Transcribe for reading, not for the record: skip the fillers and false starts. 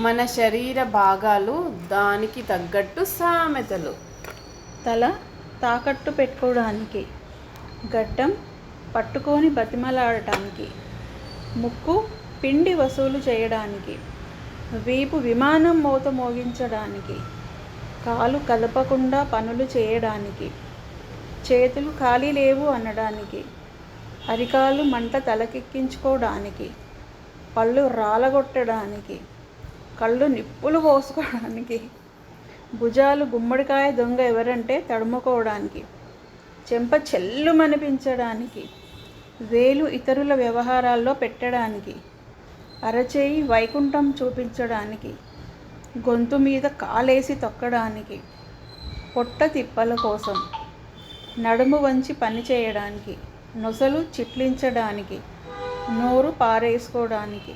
మన శరీర భాగాలు దానికి తగ్గట్టు సామెతలు. తల తాకట్టు పెట్టుకోవడానికి, గడ్డం పట్టుకొని బతిమలాడటానికి, ముక్కు పిండి వసూలు చేయడానికి, వీపు విమానం మోత మోగించడానికి, కాలు కదపకుండా పనులు చేయడానికి, చేతులు ఖాళీ లేవు అనడానికి, అరికాలు మంట తలకెక్కించుకోవడానికి, పళ్ళు రాలగొట్టడానికి, కళ్ళు నిప్పులు పోసుకోవడానికి, భుజాలు గుమ్మడికాయ దొంగ ఎవరంటే తడుముకోవడానికి, చెంప చెల్లుమనిపించడానికి, వేలు ఇతరుల వ్యవహారాల్లో పెట్టడానికి, అరచేయి వైకుంఠం చూపించడానికి, గొంతు మీద కాలేసి తొక్కడానికి, పొట్ట తిప్పల కోసం, నడుము వంచి పని చేయడానికి, నొసలు చిట్లించడానికి, నోరు పారేసుకోవడానికి.